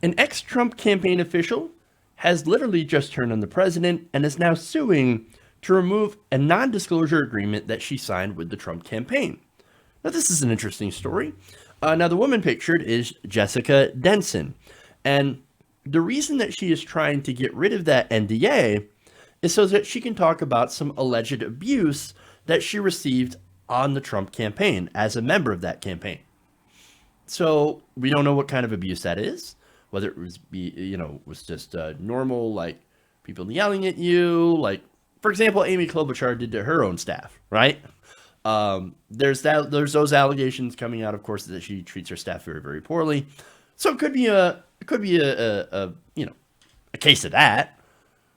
An ex-Trump campaign official has literally just turned on the president and is now suing to remove a non-disclosure agreement that she signed with the Trump campaign. Now, this is an interesting story. Now, the woman pictured is Jessica Denson. And the reason that she is trying to get rid of that NDA is so that she can talk about some alleged abuse that she received on the Trump campaign as a member of that campaign. So we don't know what kind of abuse that is, whether it was just normal, like people yelling at you, like, for example, Amy Klobuchar did to her own staff, right? There's those allegations coming out, of course, that she treats her staff very, very poorly. So it could be a case of that,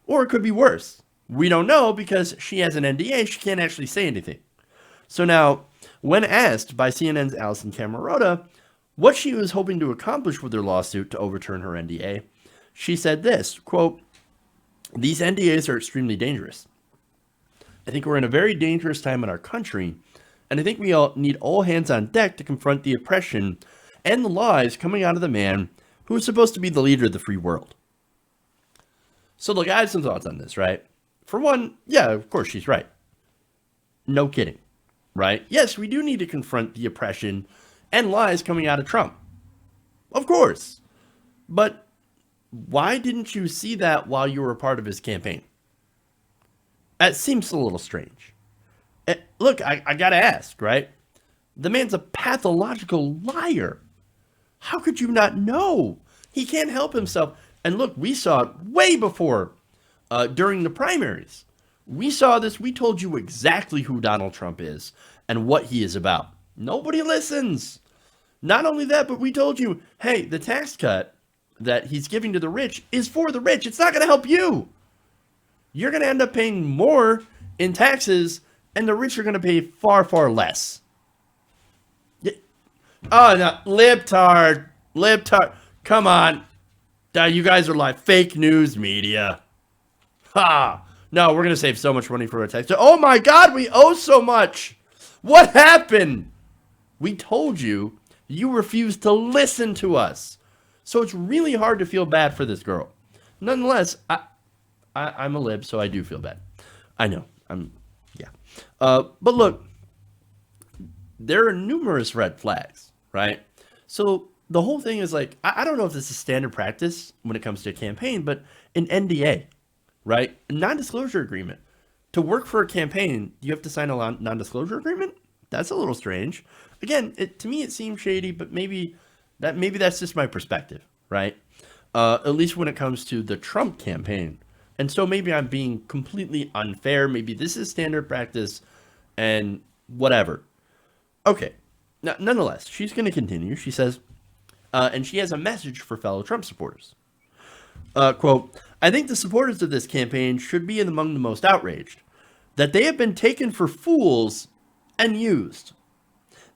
or it could be worse. We don't know because she has an NDA. She can't actually say anything. So now, when asked by CNN's Alison Camerota what she was hoping to accomplish with her lawsuit to overturn her NDA, she said this, quote, "These NDAs are extremely dangerous. I think we're in a very dangerous time in our country, and I think we all need all hands on deck to confront the oppression and the lies coming out of the man who is supposed to be the leader of the free world." So look, I have some thoughts on this, right? For one, yeah, of course she's right. No kidding, right? Yes, we do need to confront the oppression and lies coming out of Trump. Of course. But why didn't you see that while you were a part of his campaign? That seems a little strange. Look, I gotta ask, right? The man's a pathological liar. How could you not know? He can't help himself. And look, we saw it way before, during the primaries. We saw this. We told you exactly who Donald Trump is and what he is about. Nobody listens. Not only that, but we told you, hey, the tax cut that he's giving to the rich is for the rich. It's not going to help you. You're going to end up paying more in taxes, and the rich are going to pay far, far less. Oh, no, libtard. Come on. You guys are like fake news media. Ha. No, we're going to save so much money for our tax. Oh my God, we owe so much. What happened? We told you. You refused to listen to us. So it's really hard to feel bad for this girl. Nonetheless, I'm a lib, so I do feel bad. I know. Yeah. But look, there are numerous red flags, right? So the whole thing is like, I don't know if this is standard practice when it comes to a campaign, but an NDA, right? A non-disclosure agreement. To work for a campaign, you have to sign a non-disclosure agreement? That's a little strange. Again, to me, it seems shady, but maybe that's just my perspective, right? At least when it comes to the Trump campaign. And so maybe I'm being completely unfair. Maybe this is standard practice and whatever. Okay. Now, nonetheless, she's going to continue. She says, and she has a message for fellow Trump supporters. Quote, "I think the supporters of this campaign should be among the most outraged, that they have been taken for fools and used.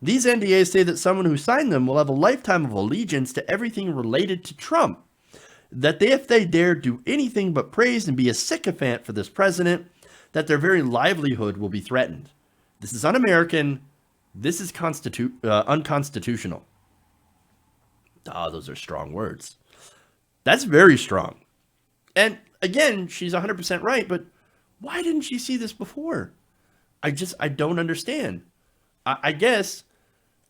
These NDAs say that someone who signed them will have a lifetime of allegiance to everything related to Trump. That if they dare do anything but praise and be a sycophant for this president, that their very livelihood will be threatened. This is un-American. This is unconstitutional." Those are strong words. That's very strong. And again, she's 100% right, but why didn't she see this before? I don't understand. I guess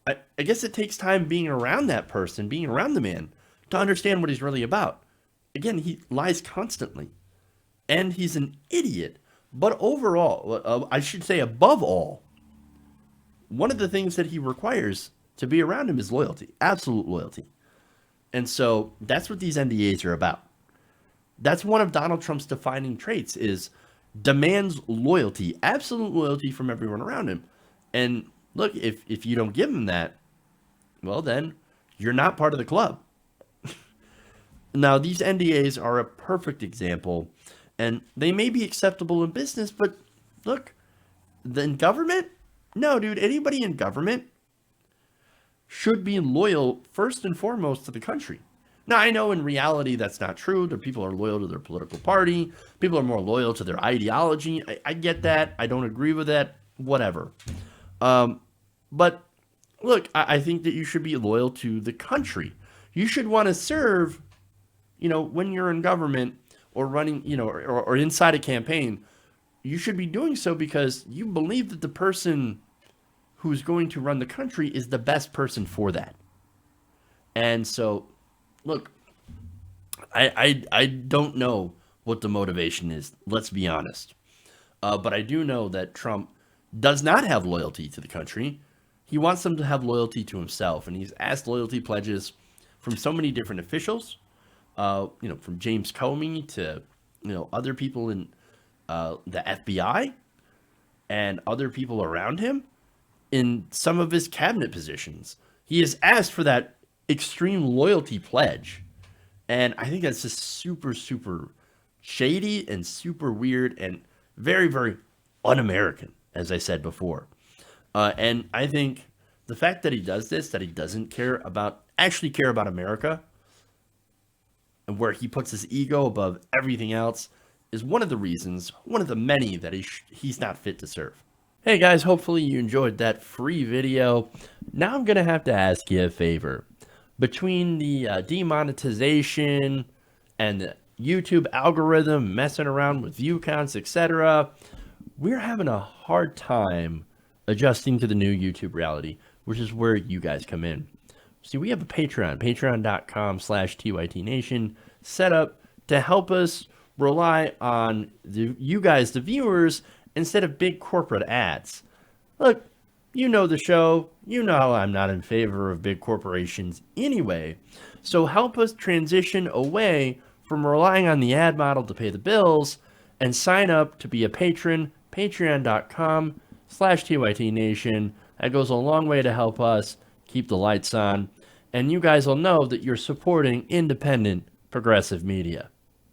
it takes time being around that person, being around the man, to understand what he's really about. Again, he lies constantly, and he's an idiot. But overall, I should say above all, one of the things that he requires to be around him is loyalty, absolute loyalty. And so that's what these NDAs are about. That's one of Donald Trump's defining traits, is demands loyalty, absolute loyalty from everyone around him. And look, if you don't give him that, well, then you're not part of the club. Now, these NDAs are a perfect example, and they may be acceptable in business, but look, in government? No, dude, anybody in government should be loyal first and foremost to the country. Now, I know in reality that's not true. The people are loyal to their political party. People are more loyal to their ideology. I get that. I don't agree with that. Whatever. But look, I think that you should be loyal to the country. You should want to serve when you're in government or running, or inside a campaign, you should be doing so because you believe that the person who's going to run the country is the best person for that. And so, look, I don't know what the motivation is. Let's be honest. But I do know that Trump does not have loyalty to the country. He wants them to have loyalty to himself, and he's asked loyalty pledges from so many different officials. From James Comey to other people in the FBI and other people around him in some of his cabinet positions. He has asked for that extreme loyalty pledge. And I think that's just super, super shady and super weird and very, very un-American, as I said before. And I think the fact that he does this, that he doesn't actually care about America, and where he puts his ego above everything else, is one of the reasons, one of the many, that he's not fit to serve. Hey guys, hopefully you enjoyed that free video. Now I'm going to have to ask you a favor. Between the demonetization and the YouTube algorithm messing around with view counts, etc., we're having a hard time adjusting to the new YouTube reality, which is where you guys come in. See, we have a patreon.com/TYTNation set up to help us rely on you guys, the viewers, instead of big corporate ads. Look, you know the show. You know how I'm not in favor of big corporations anyway. So help us transition away from relying on the ad model to pay the bills and sign up to be a patron, patreon.com/TYTNation. That goes a long way to help us keep the lights on. And you guys will know that you're supporting independent, progressive media.